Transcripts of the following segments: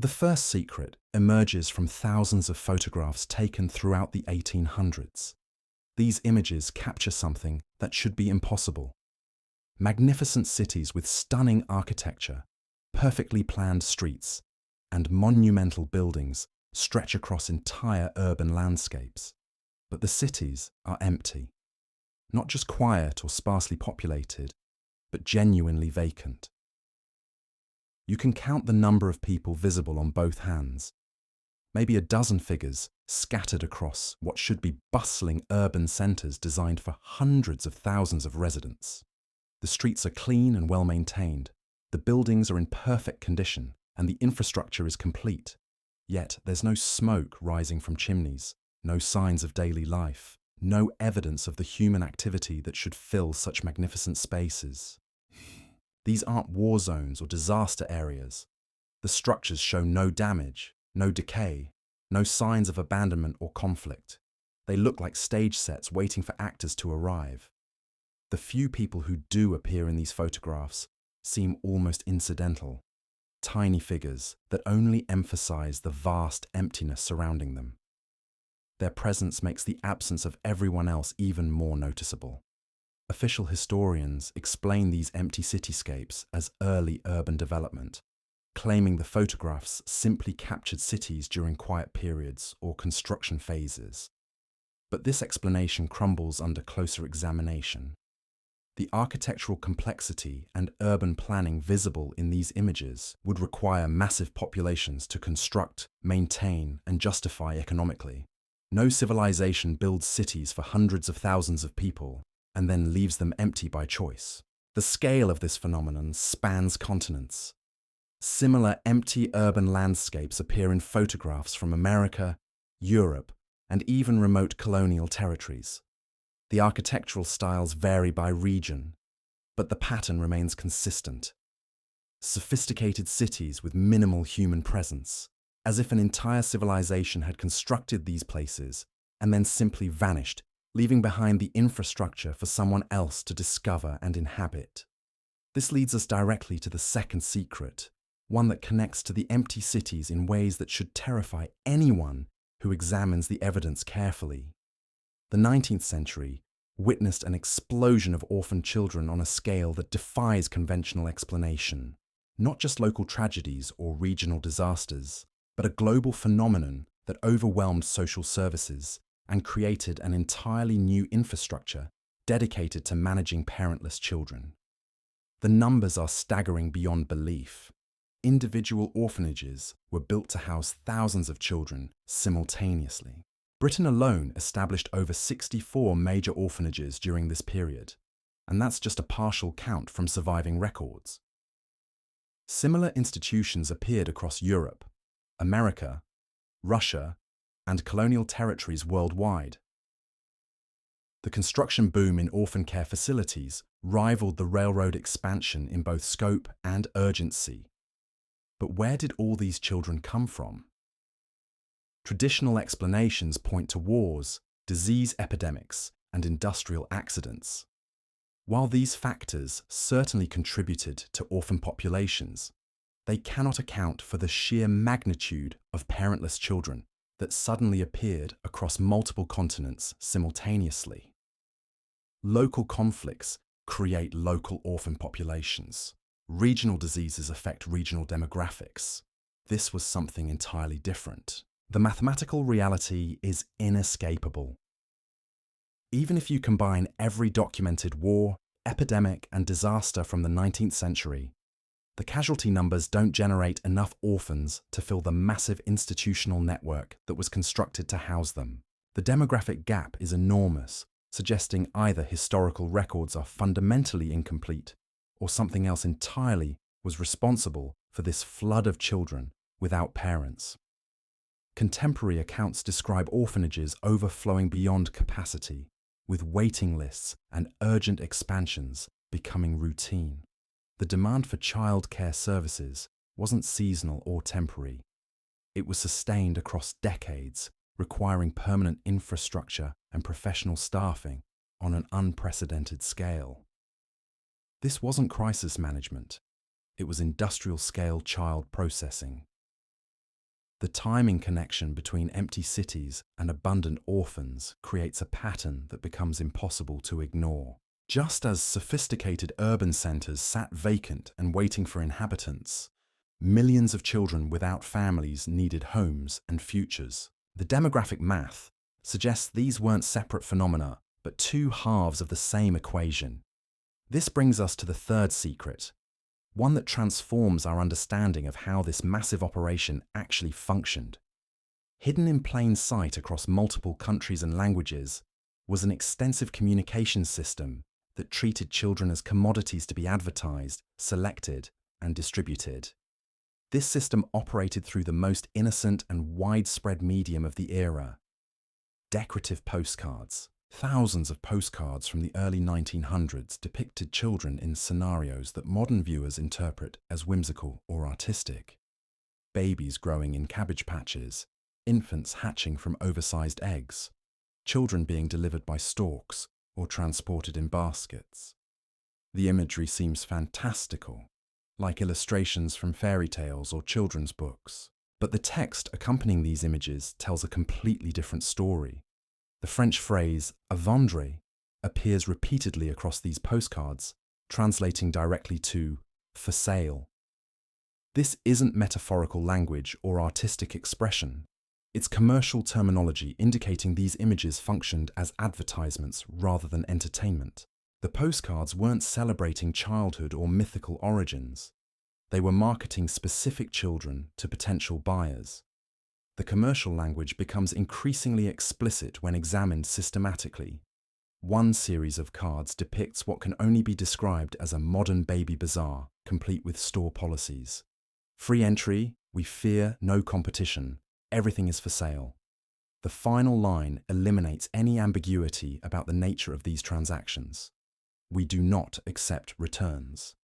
The first secret emerges from thousands of photographs taken throughout the 1800s. These images capture something that should be impossible. Magnificent cities with stunning architecture, perfectly planned streets, and monumental buildings stretch across entire urban landscapes. But the cities are empty. Not just quiet or sparsely populated, but genuinely vacant. You can count the number of people visible on both hands. Maybe a dozen figures scattered across what should be bustling urban centres designed for hundreds of thousands of residents. The streets are clean and well maintained, the buildings are in perfect condition, and the infrastructure is complete. Yet there's no smoke rising from chimneys, no signs of daily life, no evidence of the human activity that should fill such magnificent spaces. These aren't war zones or disaster areas. The structures show no damage, no decay, no signs of abandonment or conflict. They look like stage sets waiting for actors to arrive. The few people who do appear in these photographs seem almost incidental, tiny figures that only emphasize the vast emptiness surrounding them. Their presence makes the absence of everyone else even more noticeable. Official historians explain these empty cityscapes as early urban development, claiming the photographs simply captured cities during quiet periods or construction phases. But this explanation crumbles under closer examination. The architectural complexity and urban planning visible in these images would require massive populations to construct, maintain, and justify economically. No civilization builds cities for hundreds of thousands of people and then leaves them empty by choice. The scale of this phenomenon spans continents. Similar empty urban landscapes appear in photographs from America, Europe, and even remote colonial territories. The architectural styles vary by region, but the pattern remains consistent. Sophisticated cities with minimal human presence, as if an entire civilization had constructed these places and then simply vanished, leaving behind the infrastructure for someone else to discover and inhabit. This leads us directly to the second secret, one that connects to the empty cities in ways that should terrify anyone who examines the evidence carefully. The 19th century witnessed an explosion of orphan children on a scale that defies conventional explanation. Not just local tragedies or regional disasters, but a global phenomenon that overwhelmed social services and created an entirely new infrastructure dedicated to managing parentless children. The numbers are staggering beyond belief. Individual orphanages were built to house thousands of children simultaneously. Britain alone established over 64 major orphanages during this period, and that's just a partial count from surviving records. Similar institutions appeared across Europe, America, Russia, and colonial territories worldwide. The construction boom in orphan care facilities rivaled the railroad expansion in both scope and urgency. But where did all these children come from? Traditional explanations point to wars, disease epidemics, and industrial accidents. While these factors certainly contributed to orphan populations, they cannot account for the sheer magnitude of parentless children that suddenly appeared across multiple continents simultaneously. Local conflicts create local orphan populations. Regional diseases affect regional demographics. This was something entirely different. The mathematical reality is inescapable. Even if you combine every documented war, epidemic, and disaster from the 19th century, the casualty numbers don't generate enough orphans to fill the massive institutional network that was constructed to house them. The demographic gap is enormous, suggesting either historical records are fundamentally incomplete or something else entirely was responsible for this flood of children without parents. Contemporary accounts describe orphanages overflowing beyond capacity, with waiting lists and urgent expansions becoming routine. The demand for childcare services wasn't seasonal or temporary. It was sustained across decades, requiring permanent infrastructure and professional staffing on an unprecedented scale. This wasn't crisis management. It was industrial-scale child processing. The timing connection between empty cities and abundant orphans creates a pattern that becomes impossible to ignore. Just as sophisticated urban centers sat vacant and waiting for inhabitants, millions of children without families needed homes and futures. The demographic math suggests these weren't separate phenomena, but two halves of the same equation. This brings us to the third secret, one that transforms our understanding of how this massive operation actually functioned. Hidden in plain sight across multiple countries and languages was an extensive communication system that treated children as commodities to be advertised, selected, and distributed. This system operated through the most innocent and widespread medium of the era: decorative postcards. Thousands of postcards from the early 1900s depicted children in scenarios that modern viewers interpret as whimsical or artistic. Babies growing in cabbage patches, infants hatching from oversized eggs, children being delivered by storks or transported in baskets. The imagery seems fantastical, like illustrations from fairy tales or children's books. But the text accompanying these images tells a completely different story. The French phrase "à vendre" appears repeatedly across these postcards, translating directly to "for sale." This isn't metaphorical language or artistic expression. It's commercial terminology indicating these images functioned as advertisements rather than entertainment. The postcards weren't celebrating childhood or mythical origins. They were marketing specific children to potential buyers. The commercial language becomes increasingly explicit when examined systematically. One series of cards depicts what can only be described as a modern baby bazaar, complete with store policies. Free entry, we fear no competition, everything is for sale. The final line eliminates any ambiguity about the nature of these transactions. We do not accept returns.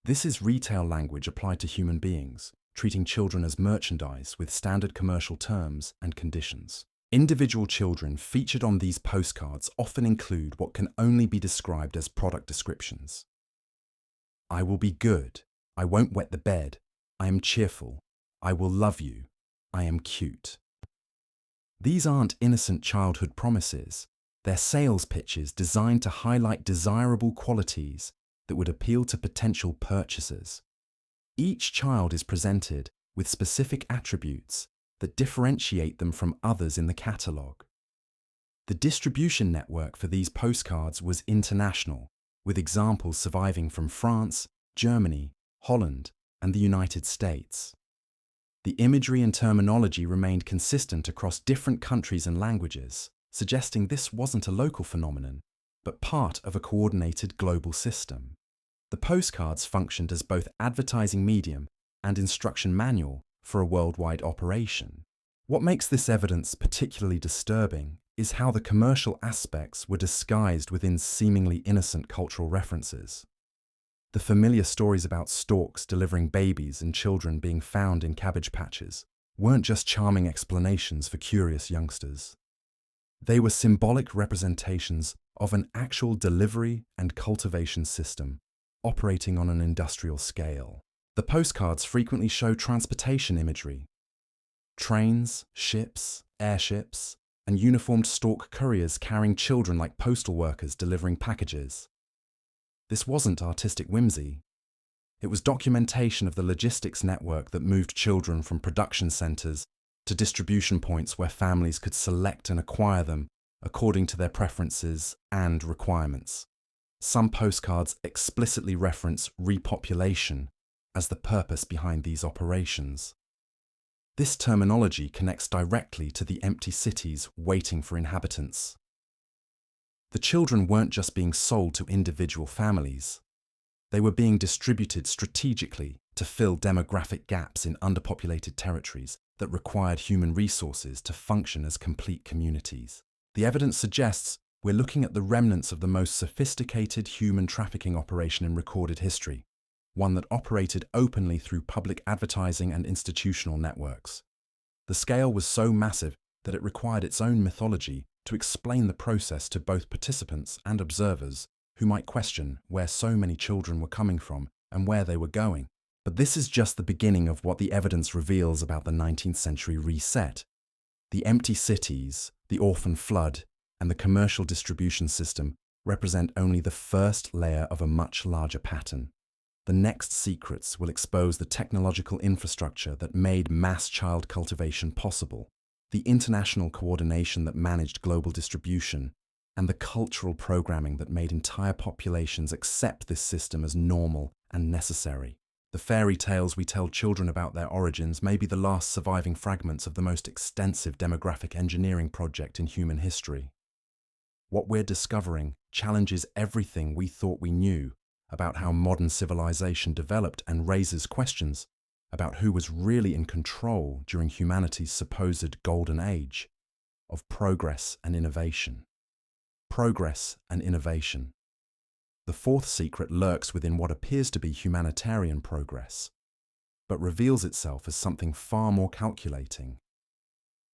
This is retail language applied to human beings, treating children as merchandise with standard commercial terms and conditions. Individual children featured on these postcards often include what can only be described as product descriptions. I will be good. I won't wet the bed. I am cheerful. I will love you. I am cute. These aren't innocent childhood promises. They're sales pitches designed to highlight desirable qualities that would appeal to potential purchasers. Each child is presented with specific attributes that differentiate them from others in the catalogue. The distribution network for these postcards was international, with examples surviving from France, Germany, Holland, and the United States. The imagery and terminology remained consistent across different countries and languages, suggesting this wasn't a local phenomenon, but part of a coordinated global system. The postcards functioned as both advertising medium and instruction manual for a worldwide operation. What makes this evidence particularly disturbing is how the commercial aspects were disguised within seemingly innocent cultural references. The familiar stories about storks delivering babies and children being found in cabbage patches weren't just charming explanations for curious youngsters. They were symbolic representations of an actual delivery and cultivation system operating on an industrial scale. The postcards frequently show transportation imagery. Trains, ships, airships, and uniformed stork couriers carrying children like postal workers delivering packages. This wasn't artistic whimsy. It was documentation of the logistics network that moved children from production centers to distribution points where families could select and acquire them according to their preferences and requirements. Some postcards explicitly reference repopulation as the purpose behind these operations. This terminology connects directly to the empty cities waiting for inhabitants. The children weren't just being sold to individual families. They were being distributed strategically to fill demographic gaps in underpopulated territories that required human resources to function as complete communities. The evidence suggests we're looking at the remnants of the most sophisticated human trafficking operation in recorded history, one that operated openly through public advertising and institutional networks. The scale was so massive that it required its own mythology to explain the process to both participants and observers who might question where so many children were coming from and where they were going. But this is just the beginning of what the evidence reveals about the 19th century reset. The empty cities, the orphan flood, and the commercial distribution system represent only the first layer of a much larger pattern. The next secrets will expose the technological infrastructure that made mass child cultivation possible, the international coordination that managed global distribution, and the cultural programming that made entire populations accept this system as normal and necessary. The fairy tales we tell children about their origins may be the last surviving fragments of the most extensive demographic engineering project in human history. What we're discovering challenges everything we thought we knew about how modern civilization developed and raises questions about who was really in control during humanity's supposed golden age of progress and innovation. Progress and innovation. The fourth secret lurks within what appears to be humanitarian progress, but reveals itself as something far more calculating.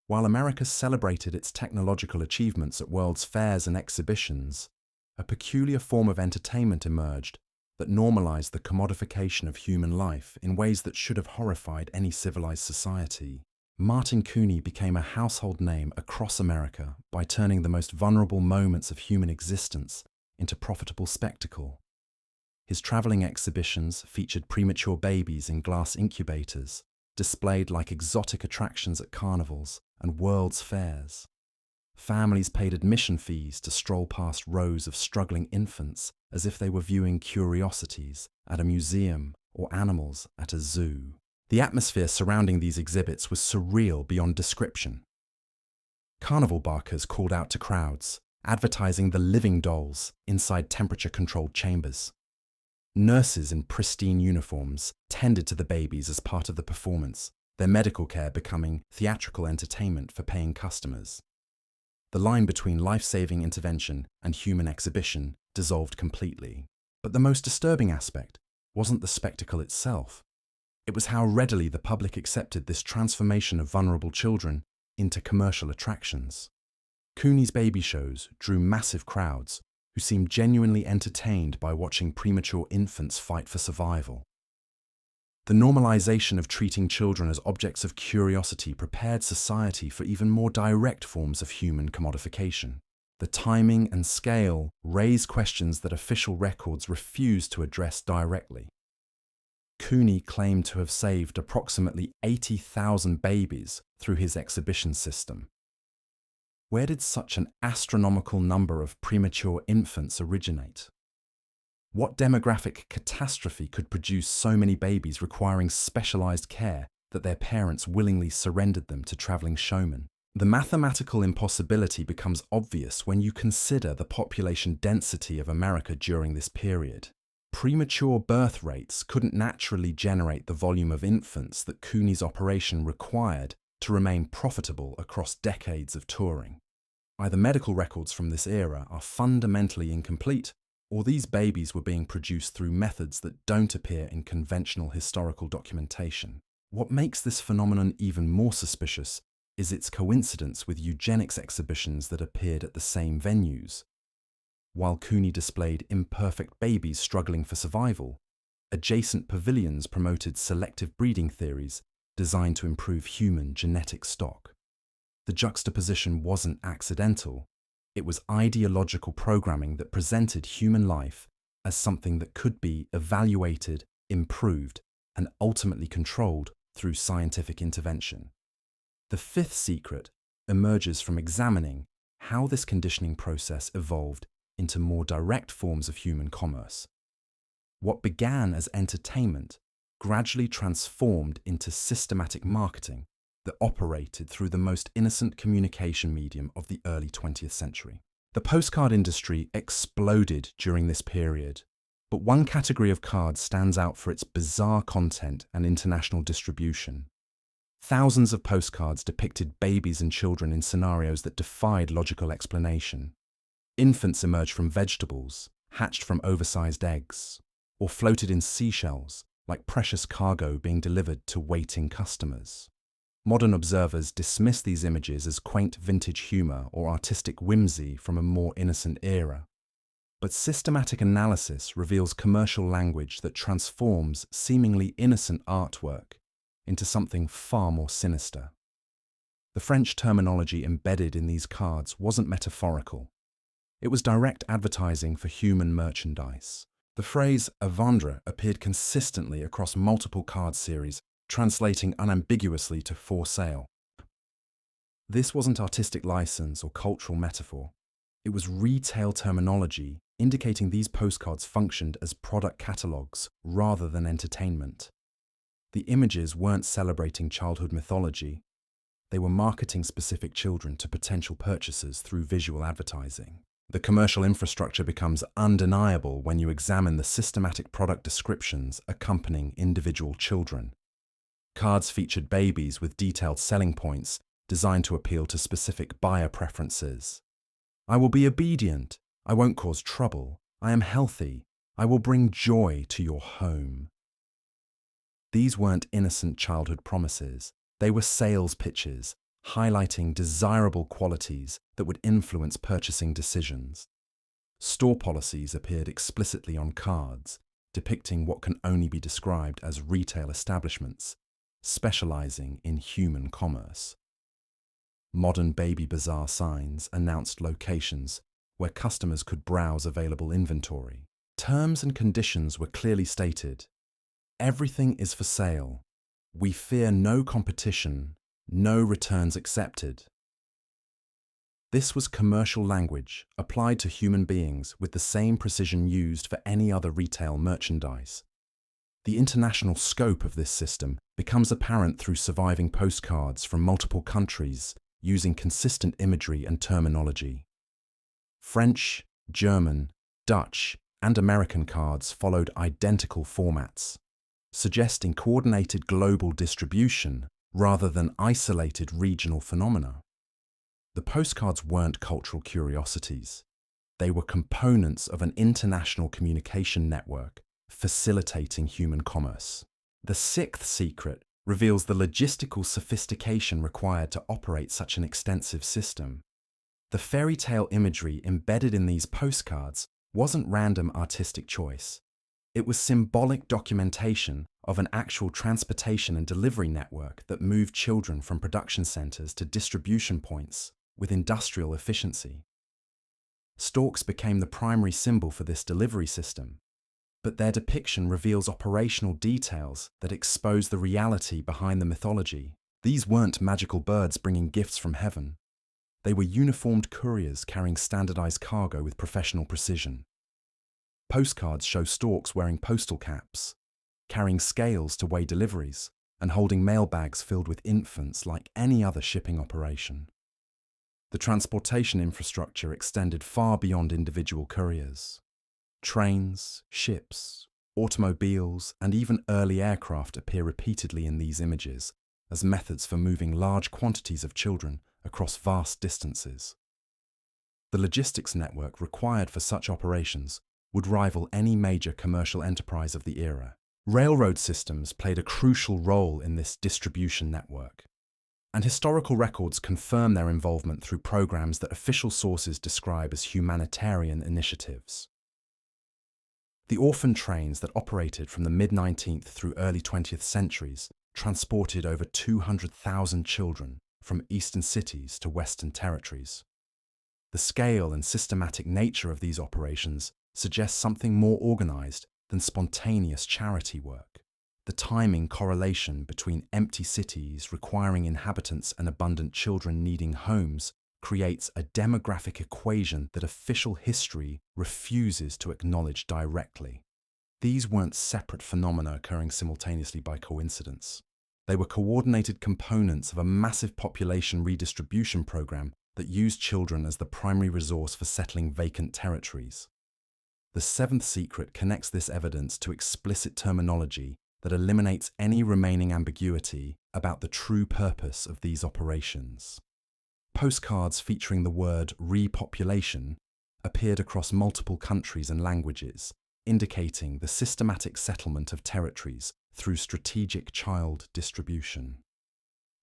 While America celebrated its technological achievements at world's fairs and exhibitions, a peculiar form of entertainment emerged that normalized the commodification of human life in ways that should have horrified any civilized society. Martin Cooney became a household name across America by turning the most vulnerable moments of human existence into profitable spectacle. His traveling exhibitions featured premature babies in glass incubators, displayed like exotic attractions at carnivals and world's fairs. Families paid admission fees to stroll past rows of struggling infants as if they were viewing curiosities at a museum or animals at a zoo. The atmosphere surrounding these exhibits was surreal beyond description. Carnival barkers called out to crowds, advertising the living dolls inside temperature-controlled chambers. Nurses in pristine uniforms tended to the babies as part of the performance, their medical care becoming theatrical entertainment for paying customers. The line between life-saving intervention and human exhibition dissolved completely. But the most disturbing aspect wasn't the spectacle itself. It was how readily the public accepted this transformation of vulnerable children into commercial attractions. Cooney's baby shows drew massive crowds who seemed genuinely entertained by watching premature infants fight for survival. The normalization of treating children as objects of curiosity prepared society for even more direct forms of human commodification. The timing and scale raised questions that official records refused to address directly. Cooney claimed to have saved approximately 80,000 babies through his exhibition system. Where did such an astronomical number of premature infants originate? What demographic catastrophe could produce so many babies requiring specialized care that their parents willingly surrendered them to traveling showmen? The mathematical impossibility becomes obvious when you consider the population density of America during this period. Premature birth rates couldn't naturally generate the volume of infants that Cooney's operation required to remain profitable across decades of touring. Either medical records from this era are fundamentally incomplete, or these babies were being produced through methods that don't appear in conventional historical documentation. What makes this phenomenon even more suspicious is its coincidence with eugenics exhibitions that appeared at the same venues. While Cooney displayed imperfect babies struggling for survival, adjacent pavilions promoted selective breeding theories designed to improve human genetic stock. The juxtaposition wasn't accidental. It was ideological programming that presented human life as something that could be evaluated, improved, and ultimately controlled through scientific intervention. The fifth secret emerges from examining how this conditioning process evolved into more direct forms of human commerce. What began as entertainment gradually transformed into systematic marketing that operated through the most innocent communication medium of the early 20th century. The postcard industry exploded during this period, but one category of cards stands out for its bizarre content and international distribution. Thousands of postcards depicted babies and children in scenarios that defied logical explanation. Infants emerged from vegetables, hatched from oversized eggs, or floated in seashells like precious cargo being delivered to waiting customers. Modern observers dismiss these images as quaint vintage humor or artistic whimsy from a more innocent era. But systematic analysis reveals commercial language that transforms seemingly innocent artwork into something far more sinister. The French terminology embedded in these cards wasn't metaphorical. It was direct advertising for human merchandise. The phrase à vendre appeared consistently across multiple card series, translating unambiguously to for sale. This wasn't artistic license or cultural metaphor. It was retail terminology indicating these postcards functioned as product catalogues rather than entertainment. The images weren't celebrating childhood mythology. They were marketing specific children to potential purchasers through visual advertising. The commercial infrastructure becomes undeniable when you examine the systematic product descriptions accompanying individual children. Cards featured babies with detailed selling points designed to appeal to specific buyer preferences. I will be obedient. I won't cause trouble. I am healthy. I will bring joy to your home. These weren't innocent childhood promises. They were sales pitches, highlighting desirable qualities that would influence purchasing decisions. Store policies appeared explicitly on cards, depicting what can only be described as retail establishments, specializing in human commerce. Modern baby bazaar signs announced locations where customers could browse available inventory. Terms and conditions were clearly stated. Everything is for sale. We fear no competition, no returns accepted. This was commercial language applied to human beings with the same precision used for any other retail merchandise. The international scope of this system becomes apparent through surviving postcards from multiple countries using consistent imagery and terminology. French, German, Dutch, and American cards followed identical formats, suggesting coordinated global distribution rather than isolated regional phenomena. The postcards weren't cultural curiosities. They were components of an international communication network facilitating human commerce. The sixth secret reveals the logistical sophistication required to operate such an extensive system. The fairy tale imagery embedded in these postcards wasn't random artistic choice. It was symbolic documentation of an actual transportation and delivery network that moved children from production centers to distribution points with industrial efficiency. Storks became the primary symbol for this delivery system, but their depiction reveals operational details that expose the reality behind the mythology. These weren't magical birds bringing gifts from heaven. They were uniformed couriers carrying standardized cargo with professional precision. Postcards show storks wearing postal caps, carrying scales to weigh deliveries, and holding mail bags filled with infants like any other shipping operation. The transportation infrastructure extended far beyond individual couriers. Trains, ships, automobiles, and even early aircraft appear repeatedly in these images as methods for moving large quantities of children across vast distances. The logistics network required for such operations would rival any major commercial enterprise of the era. Railroad systems played a crucial role in this distribution network, and historical records confirm their involvement through programs that official sources describe as humanitarian initiatives. The orphan trains that operated from the mid-19th through early 20th centuries transported over 200,000 children from eastern cities to western territories. The scale and systematic nature of these operations suggests something more organized than spontaneous charity work. The timing correlation between empty cities requiring inhabitants and abundant children needing homes creates a demographic equation that official history refuses to acknowledge directly. These weren't separate phenomena occurring simultaneously by coincidence. They were coordinated components of a massive population redistribution program that used children as the primary resource for settling vacant territories. The seventh secret connects this evidence to explicit terminology that eliminates any remaining ambiguity about the true purpose of these operations. Postcards featuring the word repopulation appeared across multiple countries and languages, indicating the systematic settlement of territories through strategic child distribution.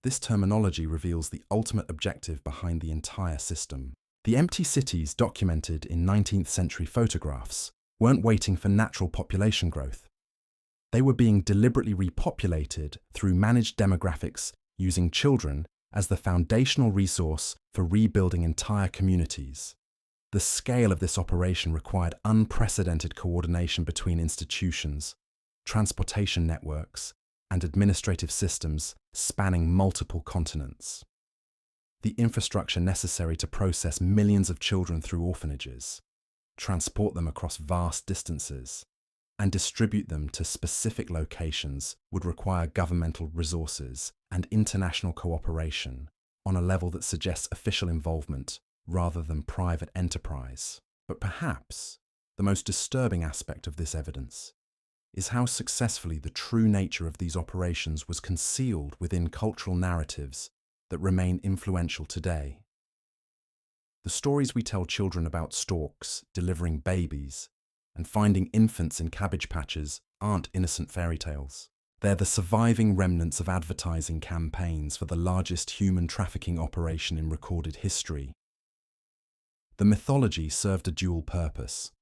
This terminology reveals the ultimate objective behind the entire system: The empty cities documented in 19th-century photographs weren't waiting for natural population growth. They were being deliberately repopulated through managed demographics using children as the foundational resource for rebuilding entire communities. The scale of this operation required unprecedented coordination between institutions, transportation networks, and administrative systems spanning multiple continents. The infrastructure necessary to process millions of children through orphanages, transport them across vast distances, and distribute them to specific locations would require governmental resources and international cooperation on a level that suggests official involvement rather than private enterprise. But perhaps the most disturbing aspect of this evidence is how successfully the true nature of these operations was concealed within cultural narratives that remain influential today. The stories we tell children about storks delivering babies and finding infants in cabbage patches aren't innocent fairy tales. They're the surviving remnants of advertising campaigns for the largest human trafficking operation in recorded history. The mythology served a dual purpose.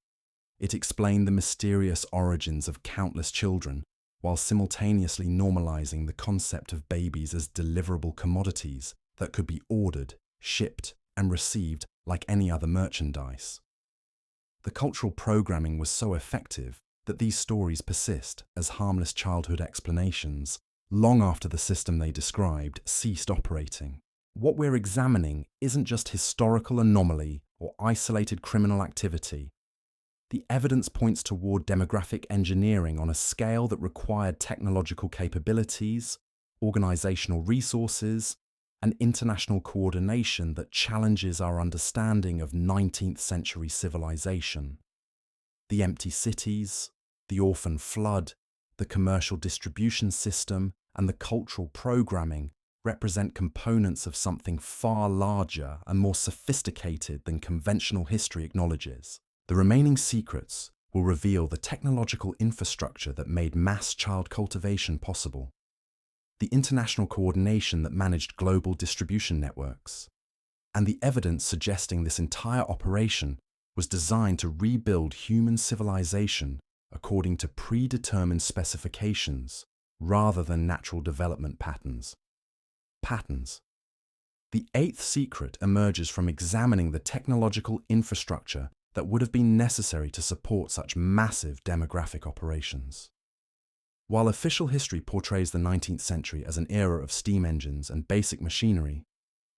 It explained the mysterious origins of countless children, while simultaneously normalizing the concept of babies as deliverable commodities that could be ordered, shipped, and received like any other merchandise. The cultural programming was so effective that these stories persist as harmless childhood explanations long after the system they described ceased operating. What we're examining isn't just historical anomaly or isolated criminal activity. The evidence points toward demographic engineering on a scale that required technological capabilities, organizational resources, and international coordination that challenges our understanding of 19th century civilization. The empty cities, the orphan flood, the commercial distribution system, and the cultural programming represent components of something far larger and more sophisticated than conventional history acknowledges. The remaining secrets will reveal the technological infrastructure that made mass child cultivation possible, the international coordination that managed global distribution networks, and the evidence suggesting this entire operation was designed to rebuild human civilization according to predetermined specifications rather than natural development patterns. The eighth secret emerges from examining the technological infrastructure that would have been necessary to support such massive demographic operations. While official history portrays the 19th century as an era of steam engines and basic machinery,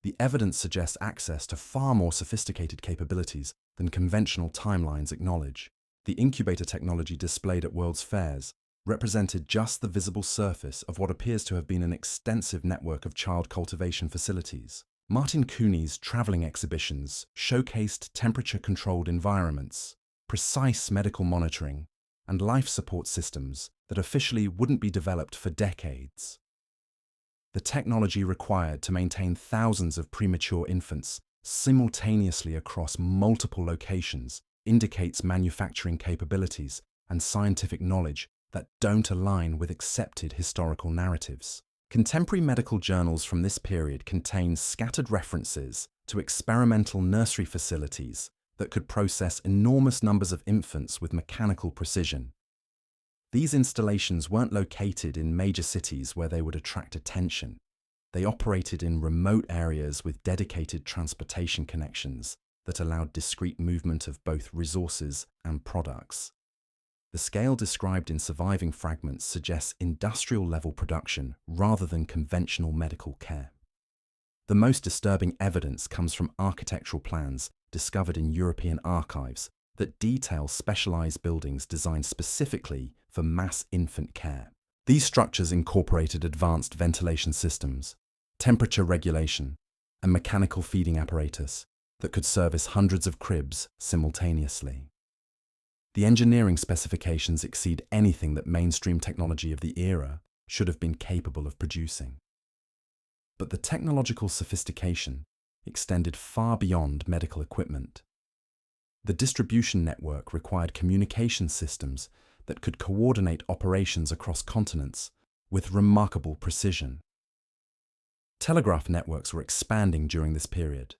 the evidence suggests access to far more sophisticated capabilities than conventional timelines acknowledge. The incubator technology displayed at World's Fairs represented just the visible surface of what appears to have been an extensive network of child cultivation facilities. Martin Cooney's traveling exhibitions showcased temperature-controlled environments, precise medical monitoring, and life support systems that officially wouldn't be developed for decades. The technology required to maintain thousands of premature infants simultaneously across multiple locations indicates manufacturing capabilities and scientific knowledge that don't align with accepted historical narratives. Contemporary medical journals from this period contain scattered references to experimental nursery facilities that could process enormous numbers of infants with mechanical precision. These installations weren't located in major cities where they would attract attention. They operated in remote areas with dedicated transportation connections that allowed discrete movement of both resources and products. The scale described in surviving fragments suggests industrial-level production rather than conventional medical care. The most disturbing evidence comes from architectural plans discovered in European archives that detail specialized buildings designed specifically for mass infant care. These structures incorporated advanced ventilation systems, temperature regulation, and mechanical feeding apparatus that could service hundreds of cribs simultaneously. The engineering specifications exceed anything that mainstream technology of the era should have been capable of producing. But the technological sophistication extended far beyond medical equipment. The distribution network required communication systems that could coordinate operations across continents with remarkable precision. Telegraph networks were expanding during this period.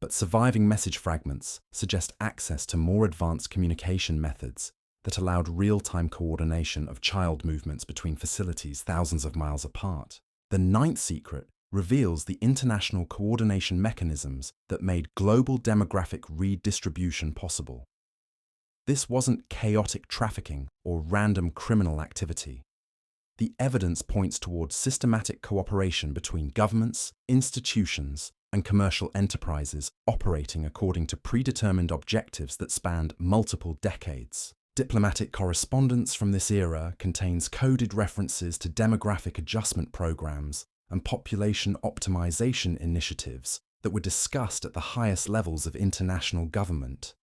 but surviving message fragments suggest access to more advanced communication methods that allowed real-time coordination of child movements between facilities thousands of miles apart. The ninth secret reveals the international coordination mechanisms that made global demographic redistribution possible. This wasn't chaotic trafficking or random criminal activity. The evidence points towards systematic cooperation between governments, institutions, and commercial enterprises operating according to predetermined objectives that spanned multiple decades. Diplomatic correspondence from this era contains coded references to demographic adjustment programs and population optimization initiatives that were discussed at the highest levels of international government.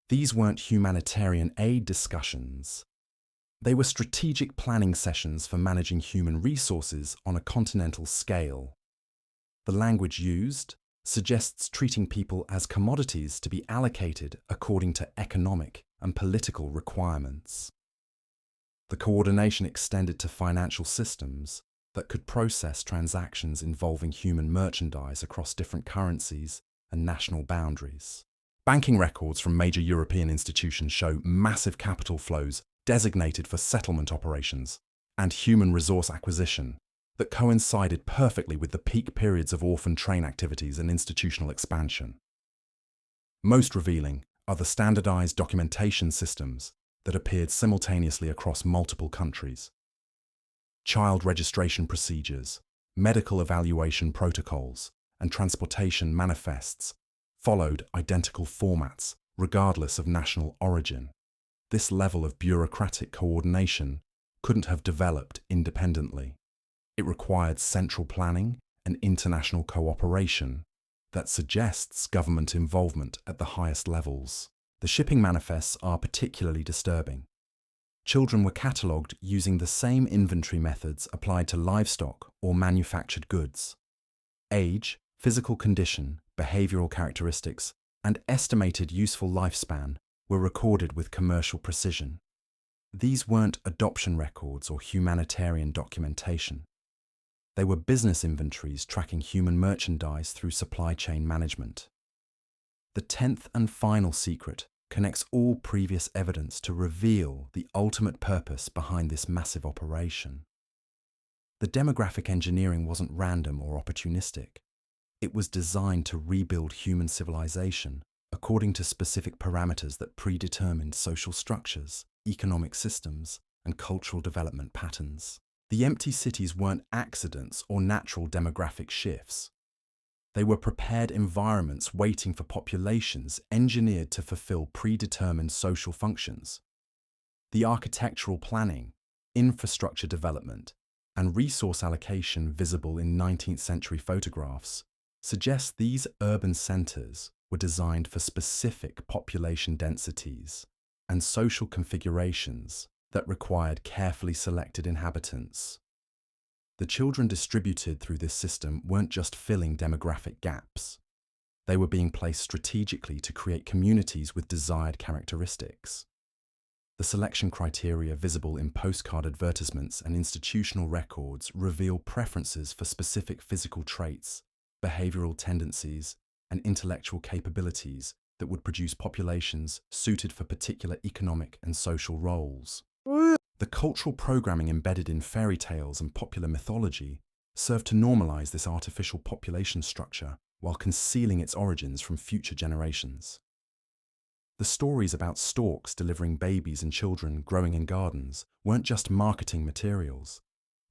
These weren't humanitarian aid discussions. They were strategic planning sessions for managing human resources on a continental scale. The language used suggests treating people as commodities to be allocated according to economic and political requirements. The coordination extended to financial systems that could process transactions involving human merchandise across different currencies and national boundaries. Banking records from major European institutions show massive capital flows designated for settlement operations and human resource acquisition that coincided perfectly with the peak periods of orphan train activities and institutional expansion. Most revealing are the standardized documentation systems that appeared simultaneously across multiple countries. Child registration procedures, medical evaluation protocols, and transportation manifests followed identical formats regardless of national origin. This level of bureaucratic coordination couldn't have developed independently. It required central planning and international cooperation that suggests government involvement at the highest levels. The shipping manifests are particularly disturbing. Children were catalogued using the same inventory methods applied to livestock or manufactured goods. Age, physical condition, behavioral characteristics, and estimated useful lifespan were recorded with commercial precision. These weren't adoption records or humanitarian documentation. They were business inventories tracking human merchandise through supply chain management. The 10th and final secret connects all previous evidence to reveal the ultimate purpose behind this massive operation. The demographic engineering wasn't random or opportunistic. It was designed to rebuild human civilization according to specific parameters that predetermined social structures, economic systems, and cultural development patterns. The empty cities weren't accidents or natural demographic shifts. They were prepared environments waiting for populations engineered to fulfill predetermined social functions. The architectural planning, infrastructure development, and resource allocation visible in 19th century photographs suggest these urban centers were designed for specific population densities and social configurations that required carefully selected inhabitants. The children distributed through this system weren't just filling demographic gaps. They were being placed strategically to create communities with desired characteristics. The selection criteria visible in postcard advertisements and institutional records reveal preferences for specific physical traits, behavioral tendencies, and intellectual capabilities that would produce populations suited for particular economic and social roles. The cultural programming embedded in fairy tales and popular mythology served to normalize this artificial population structure while concealing its origins from future generations. The stories about storks delivering babies and children growing in gardens weren't just marketing materials.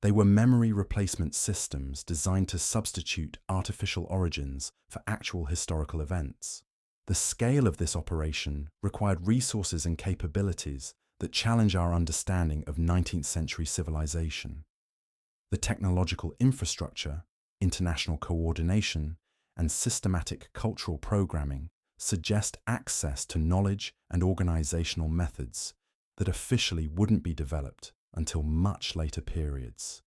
They were memory replacement systems designed to substitute artificial origins for actual historical events. The scale of this operation required resources and capabilities that challenge our understanding of 19th century civilization. The technological infrastructure, international coordination, and systematic cultural programming suggest access to knowledge and organizational methods that officially wouldn't be developed until much later periods.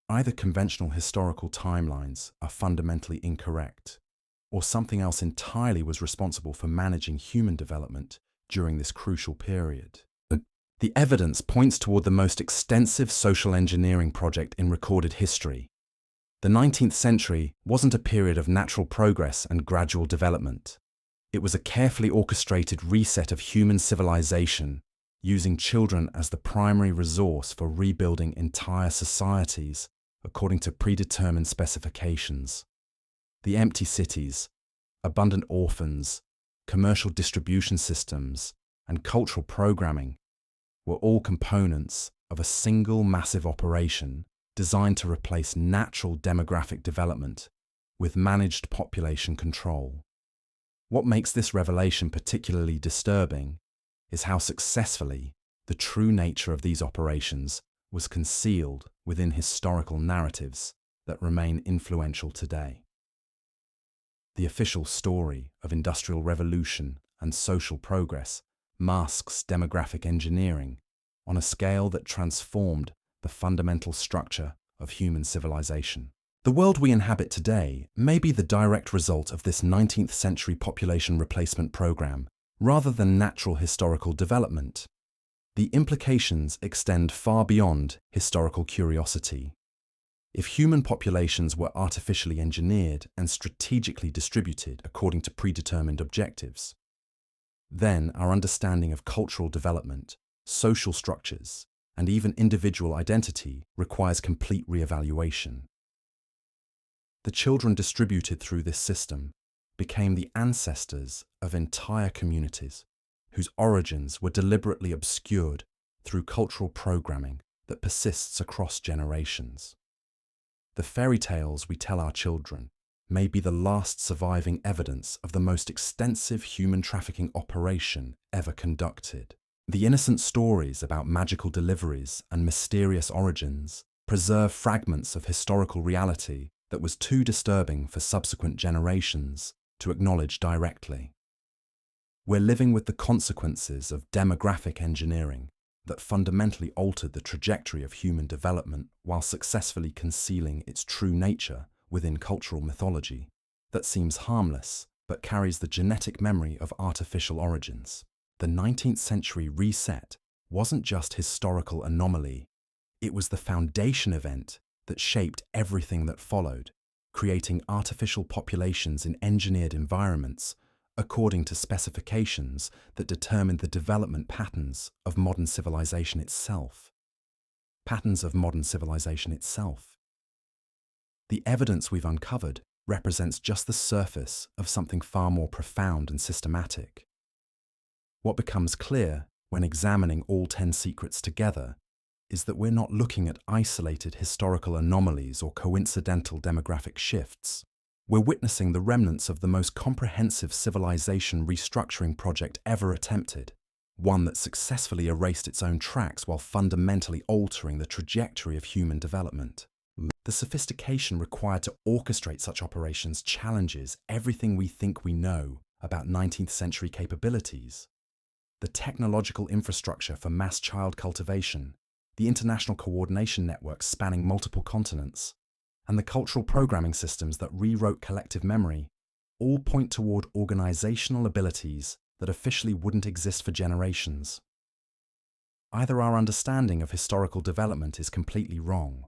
Either conventional historical timelines are fundamentally incorrect, or something else entirely was responsible for managing human development during this crucial period. The evidence points toward the most extensive social engineering project in recorded history, The 19th century wasn't a period of natural progress and gradual development. It was a carefully orchestrated reset of human civilization, using children as the primary resource for rebuilding entire societies according to predetermined specifications. The empty cities, abundant orphans, commercial distribution systems, and cultural programming were all components of a single massive operation designed to replace natural demographic development with managed population control. What makes this revelation particularly disturbing is how successfully the true nature of these operations was concealed within historical narratives that remain influential today. The official story of industrial revolution and social progress masks demographic engineering on a scale that transformed the fundamental structure of human civilization. The world we inhabit today may be the direct result of this 19th century population replacement program, rather than natural historical development. The implications extend far beyond historical curiosity. If human populations were artificially engineered and strategically distributed according to predetermined objectives, then our understanding of cultural development, social structures, and even individual identity requires complete re-evaluation. The children distributed through this system became the ancestors of entire communities whose origins were deliberately obscured through cultural programming that persists across generations. The fairy tales we tell our children may be the last surviving evidence of the most extensive human trafficking operation ever conducted. The innocent stories about magical deliveries and mysterious origins preserve fragments of historical reality that was too disturbing for subsequent generations to acknowledge directly. We're living with the consequences of demographic engineering that fundamentally altered the trajectory of human development while successfully concealing its true nature within cultural mythology that seems harmless but carries the genetic memory of artificial origins. The 19th century reset wasn't just historical anomaly, it was the foundation event that shaped everything that followed, creating artificial populations in engineered environments according to specifications that determined the development patterns of modern civilization itself. Patterns of modern civilization itself. The evidence we've uncovered represents just the surface of something far more profound and systematic. What becomes clear when examining all 10 secrets together is that we're not looking at isolated historical anomalies or coincidental demographic shifts. We're witnessing the remnants of the most comprehensive civilization restructuring project ever attempted, one that successfully erased its own tracks while fundamentally altering the trajectory of human development. The sophistication required to orchestrate such operations challenges everything we think we know about 19th century capabilities. The technological infrastructure for mass child cultivation, the international coordination networks spanning multiple continents, and the cultural programming systems that rewrote collective memory all point toward organizational abilities that officially wouldn't exist for generations. Either our understanding of historical development is completely wrong,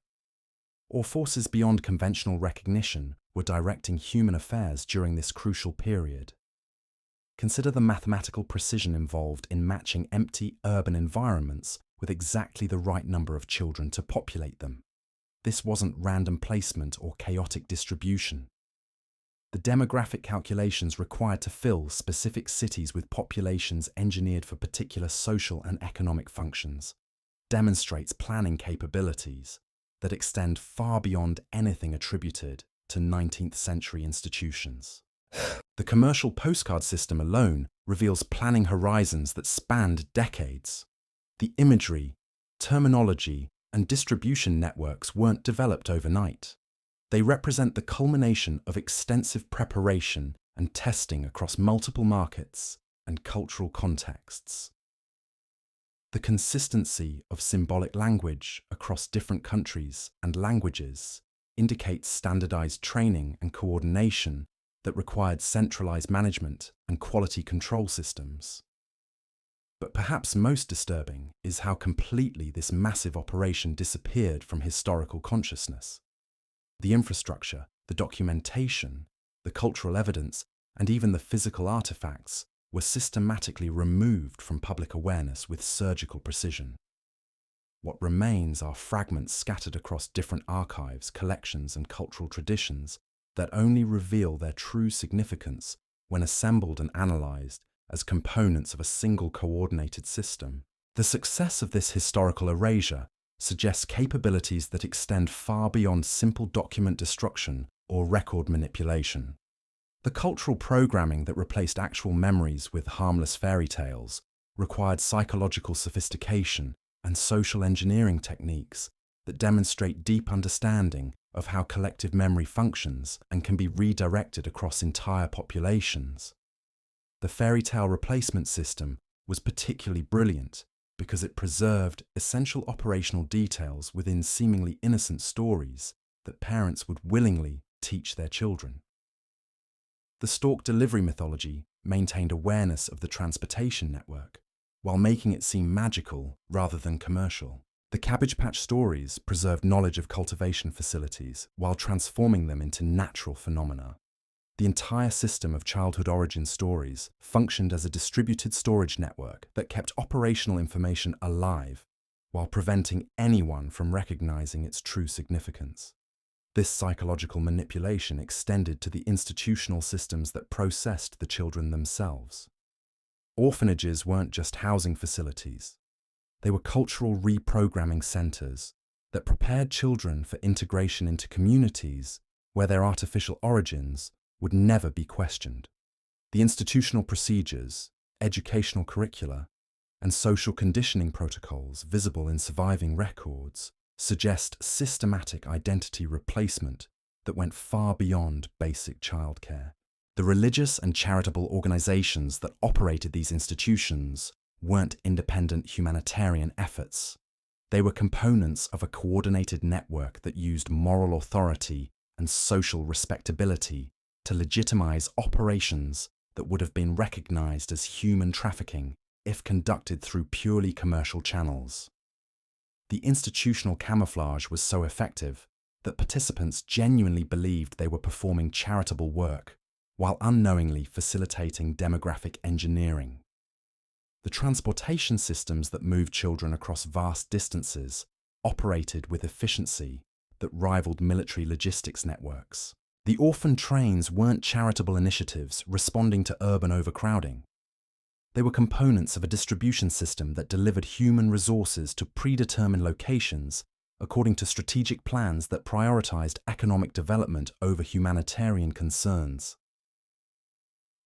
or forces beyond conventional recognition were directing human affairs during this crucial period. Consider the mathematical precision involved in matching empty urban environments with exactly the right number of children to populate them. This wasn't random placement or chaotic distribution. The demographic calculations required to fill specific cities with populations engineered for particular social and economic functions demonstrates planning capabilities that extend far beyond anything attributed to 19th century institutions. The commercial postcard system alone reveals planning horizons that spanned decades. The imagery, terminology, and distribution networks weren't developed overnight. They represent the culmination of extensive preparation and testing across multiple markets and cultural contexts. The consistency of symbolic language across different countries and languages indicates standardized training and coordination that required centralized management and quality control systems. But perhaps most disturbing is how completely this massive operation disappeared from historical consciousness. The infrastructure, the documentation, the cultural evidence, and even the physical artifacts were systematically removed from public awareness with surgical precision. What remains are fragments scattered across different archives, collections, and cultural traditions that only reveal their true significance when assembled and analyzed as components of a single coordinated system. The success of this historical erasure suggests capabilities that extend far beyond simple document destruction or record manipulation. The cultural programming that replaced actual memories with harmless fairy tales required psychological sophistication and social engineering techniques that demonstrate deep understanding of how collective memory functions and can be redirected across entire populations. The fairy tale replacement system was particularly brilliant because it preserved essential operational details within seemingly innocent stories that parents would willingly teach their children. The stork delivery mythology maintained awareness of the transportation network, while making it seem magical rather than commercial. The Cabbage Patch stories preserved knowledge of cultivation facilities while transforming them into natural phenomena. The entire system of childhood origin stories functioned as a distributed storage network that kept operational information alive while preventing anyone from recognizing its true significance. This psychological manipulation extended to the institutional systems that processed the children themselves. Orphanages weren't just housing facilities. They were cultural reprogramming centers that prepared children for integration into communities where their artificial origins would never be questioned. The institutional procedures, educational curricula, and social conditioning protocols visible in surviving records suggest systematic identity replacement that went far beyond basic childcare. The religious and charitable organizations that operated these institutions weren't independent humanitarian efforts. They were components of a coordinated network that used moral authority and social respectability to legitimize operations that would have been recognized as human trafficking if conducted through purely commercial channels. The institutional camouflage was so effective that participants genuinely believed they were performing charitable work while unknowingly facilitating demographic engineering. The transportation systems that moved children across vast distances operated with efficiency that rivaled military logistics networks. The orphan trains weren't charitable initiatives responding to urban overcrowding. They were components of a distribution system that delivered human resources to predetermined locations according to strategic plans that prioritized economic development over humanitarian concerns.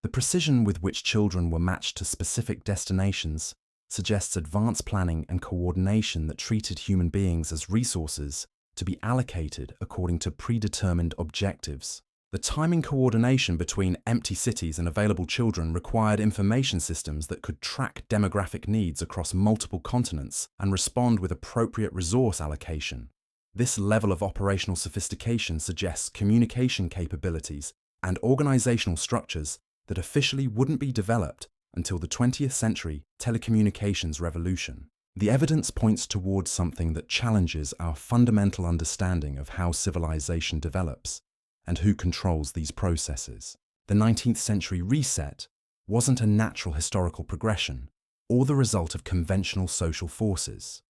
The precision with which children were matched to specific destinations suggests advanced planning and coordination that treated human beings as resources to be allocated according to predetermined objectives. The timing coordination between empty cities and available children required information systems that could track demographic needs across multiple continents and respond with appropriate resource allocation. This level of operational sophistication suggests communication capabilities and organizational structures that officially wouldn't be developed until the 20th century telecommunications revolution. The evidence points towards something that challenges our fundamental understanding of how civilization develops and who controls these processes. The 19th century reset wasn't a natural historical progression or the result of conventional social forces.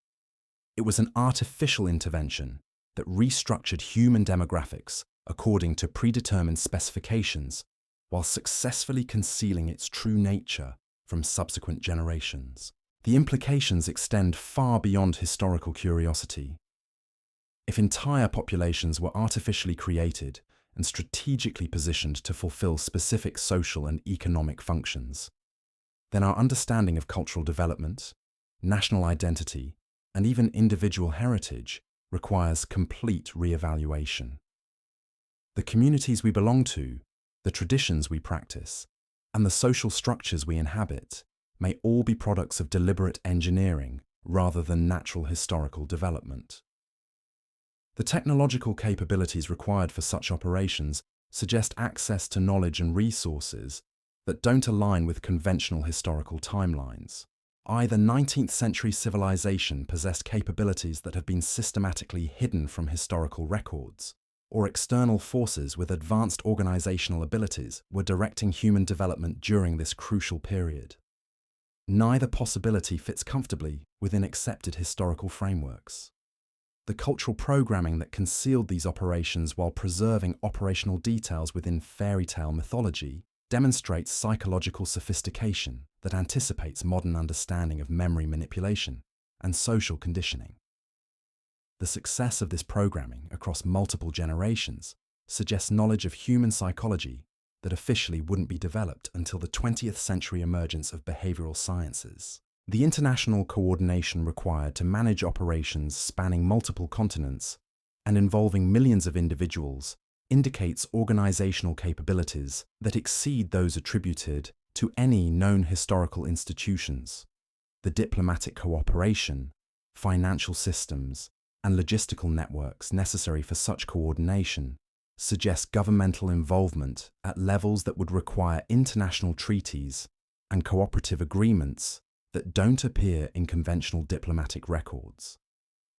It was an artificial intervention that restructured human demographics according to predetermined specifications while successfully concealing its true nature from subsequent generations. The implications extend far beyond historical curiosity. If entire populations were artificially created and strategically positioned to fulfill specific social and economic functions, then our understanding of cultural development, national identity, and even individual heritage requires complete re-evaluation. The communities we belong to, the traditions we practice, and the social structures we inhabit may all be products of deliberate engineering rather than natural historical development. The technological capabilities required for such operations suggest access to knowledge and resources that don't align with conventional historical timelines. Either 19th century civilization possessed capabilities that have been systematically hidden from historical records, or external forces with advanced organizational abilities were directing human development during this crucial period. Neither possibility fits comfortably within accepted historical frameworks. The cultural programming that concealed these operations while preserving operational details within fairy tale mythology demonstrates psychological sophistication that anticipates modern understanding of memory manipulation and social conditioning. The success of this programming across multiple generations suggests knowledge of human psychology that officially wouldn't be developed until the 20th century emergence of behavioral sciences. The international coordination required to manage operations spanning multiple continents and involving millions of individuals indicates organizational capabilities that exceed those attributed to any known historical institutions. The diplomatic cooperation, financial systems, and logistical networks necessary for such coordination suggest governmental involvement at levels that would require international treaties and cooperative agreements that don't appear in conventional diplomatic records.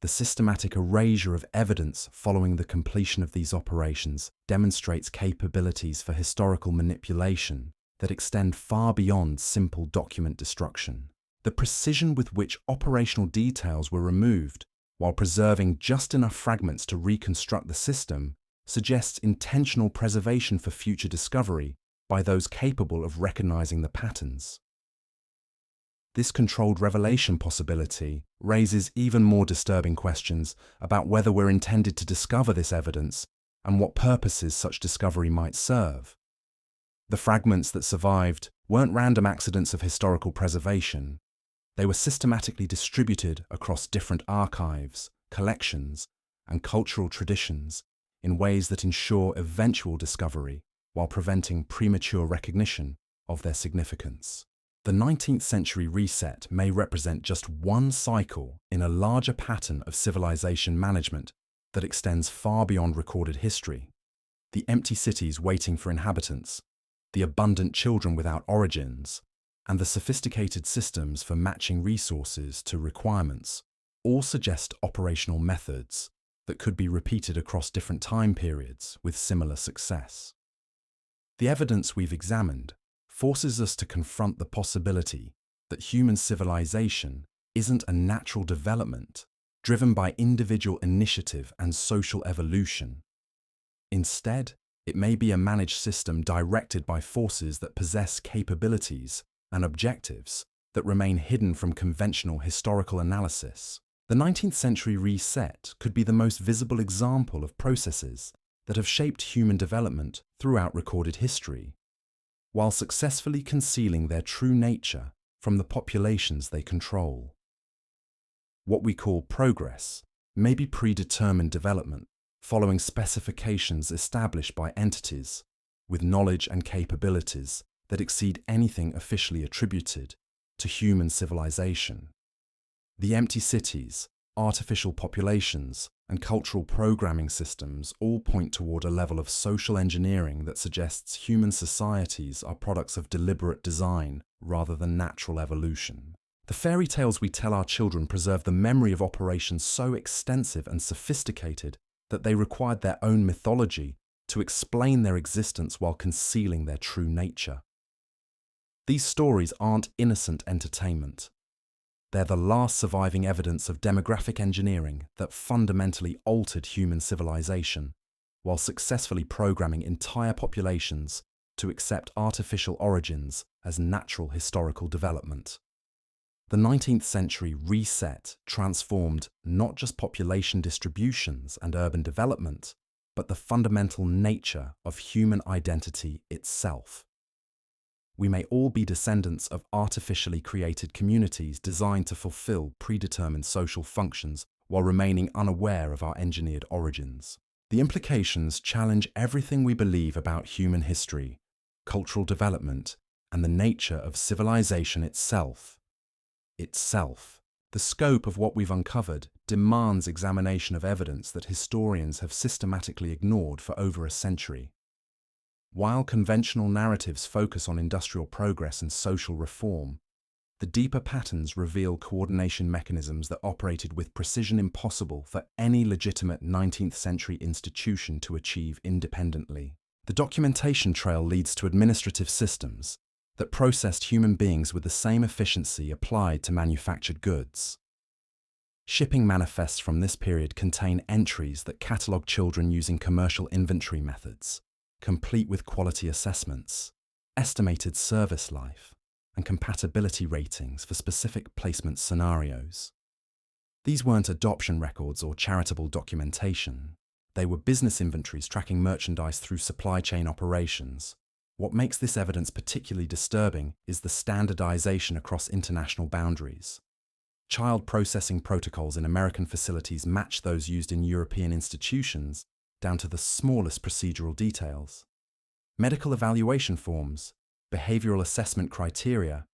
The systematic erasure of evidence following the completion of these operations demonstrates capabilities for historical manipulation that extend far beyond simple document destruction. The precision with which operational details were removed while preserving just enough fragments to reconstruct the system suggests intentional preservation for future discovery by those capable of recognizing the patterns. This controlled revelation possibility raises even more disturbing questions about whether we're intended to discover this evidence and what purposes such discovery might serve. The fragments that survived weren't random accidents of historical preservation. They were systematically distributed across different archives, collections, and cultural traditions in ways that ensure eventual discovery while preventing premature recognition of their significance. The 19th century reset may represent just one cycle in a larger pattern of civilization management that extends far beyond recorded history. The empty cities waiting for inhabitants, the abundant children without origins, and the sophisticated systems for matching resources to requirements all suggest operational methods that could be repeated across different time periods with similar success. The evidence we've examined forces us to confront the possibility that human civilization isn't a natural development driven by individual initiative and social evolution. Instead, it may be a managed system directed by forces that possess capabilities and objectives that remain hidden from conventional historical analysis. The 19th century reset could be the most visible example of processes that have shaped human development throughout recorded history, while successfully concealing their true nature from the populations they control. What we call progress may be predetermined development following specifications established by entities with knowledge and capabilities that exceed anything officially attributed to human civilization. The empty cities, artificial populations, and cultural programming systems all point toward a level of social engineering that suggests human societies are products of deliberate design rather than natural evolution. The fairy tales we tell our children preserve the memory of operations so extensive and sophisticated that they required their own mythology to explain their existence while concealing their true nature. These stories aren't innocent entertainment. They're the last surviving evidence of demographic engineering that fundamentally altered human civilization, while successfully programming entire populations to accept artificial origins as natural historical development. The 19th century reset transformed not just population distributions and urban development, but the fundamental nature of human identity itself. We may all be descendants of artificially created communities designed to fulfill predetermined social functions while remaining unaware of our engineered origins. The implications challenge everything we believe about human history, cultural development, and the nature of civilization itself. The scope of what we've uncovered demands examination of evidence that historians have systematically ignored for over a century. While conventional narratives focus on industrial progress and social reform, The deeper patterns reveal coordination mechanisms that operated with precision impossible for any legitimate 19th-century institution to achieve independently. The documentation trail leads to administrative systems that processed human beings with the same efficiency applied to manufactured goods. Shipping manifests from this period contain entries that catalogue children using commercial inventory methods, complete with quality assessments, estimated service life, and compatibility ratings for specific placement scenarios. These weren't adoption records or charitable documentation. They were business inventories tracking merchandise through supply chain operations. What makes this evidence particularly disturbing is the standardization across international boundaries. Child processing protocols in American facilities match those used in European institutions down to the smallest procedural details. Medical evaluation forms, behavioral assessment criteria,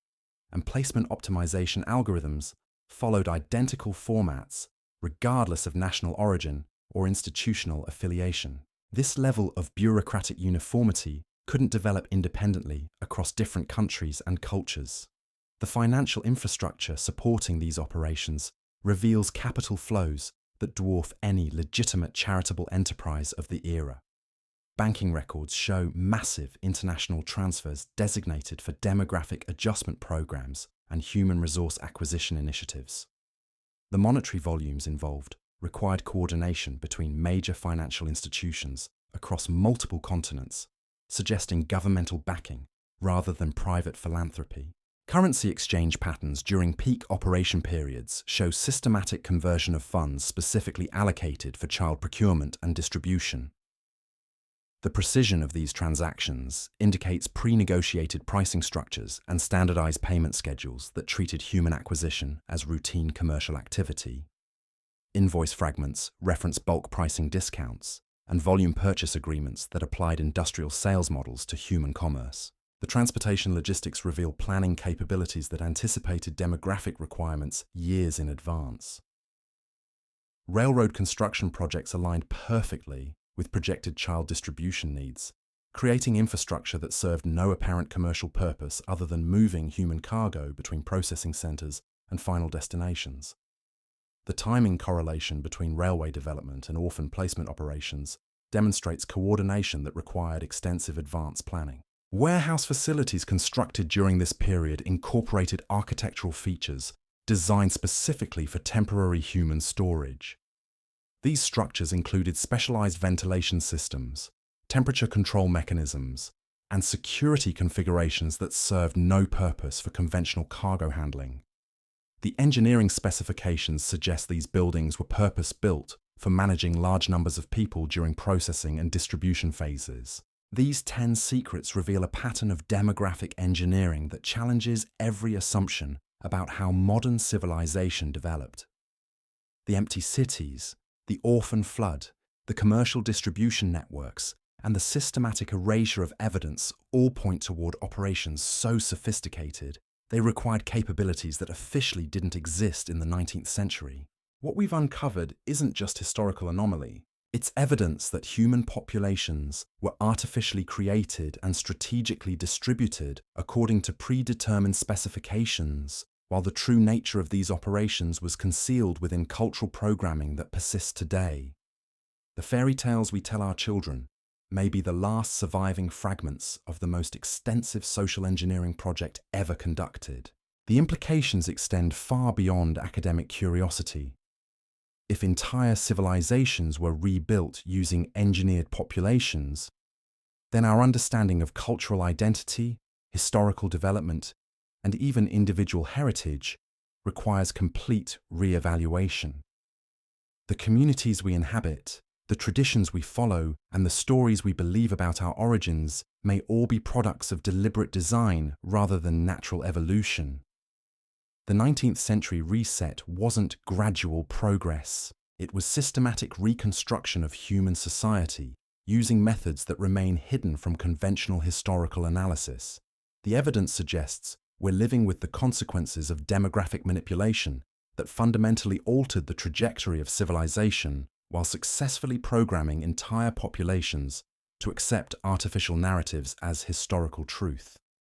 and placement optimization algorithms followed identical formats regardless of national origin or institutional affiliation. This level of bureaucratic uniformity couldn't develop independently across different countries and cultures. The financial infrastructure supporting these operations reveals capital flows that dwarf any legitimate charitable enterprise of the era. Banking records show massive international transfers designated for demographic adjustment programs and human resource acquisition initiatives. The monetary volumes involved required coordination between major financial institutions across multiple continents, suggesting governmental backing rather than private philanthropy. Currency exchange patterns during peak operation periods show systematic conversion of funds specifically allocated for child procurement and distribution. The precision of these transactions indicates pre-negotiated pricing structures and standardized payment schedules that treated human acquisition as routine commercial activity. Invoice fragments reference bulk pricing discounts and volume purchase agreements that applied industrial sales models to human commerce. The transportation logistics reveal planning capabilities that anticipated demographic requirements years in advance. Railroad construction projects aligned perfectly with projected child distribution needs, creating infrastructure that served no apparent commercial purpose other than moving human cargo between processing centers and final destinations. The timing correlation between railway development and orphan placement operations demonstrates coordination that required extensive advance planning. Warehouse facilities constructed during this period incorporated architectural features designed specifically for temporary human storage. These structures included specialized ventilation systems, temperature control mechanisms, and security configurations that served no purpose for conventional cargo handling. The engineering specifications suggest these buildings were purpose-built for managing large numbers of people during processing and distribution phases. These 10 secrets reveal a pattern of demographic engineering that challenges every assumption about how modern civilization developed. The empty cities, the orphan flood, the commercial distribution networks, and the systematic erasure of evidence all point toward operations so sophisticated they required capabilities that officially didn't exist in the 19th century. What we've uncovered isn't just historical anomaly. It's evidence that human populations were artificially created and strategically distributed according to predetermined specifications, while the true nature of these operations was concealed within cultural programming that persists today. The fairy tales we tell our children may be the last surviving fragments of the most extensive social engineering project ever conducted. The implications extend far beyond academic curiosity. If entire civilizations were rebuilt using engineered populations, then our understanding of cultural identity, historical development, and even individual heritage requires complete re-evaluation. The communities we inhabit, the traditions we follow, and the stories we believe about our origins may all be products of deliberate design rather than natural evolution. The 19th century reset wasn't gradual progress. It was systematic reconstruction of human society, using methods that remain hidden from conventional historical analysis. The evidence suggests we're living with the consequences of demographic manipulation that fundamentally altered the trajectory of civilization while successfully programming entire populations to accept artificial narratives as historical truth.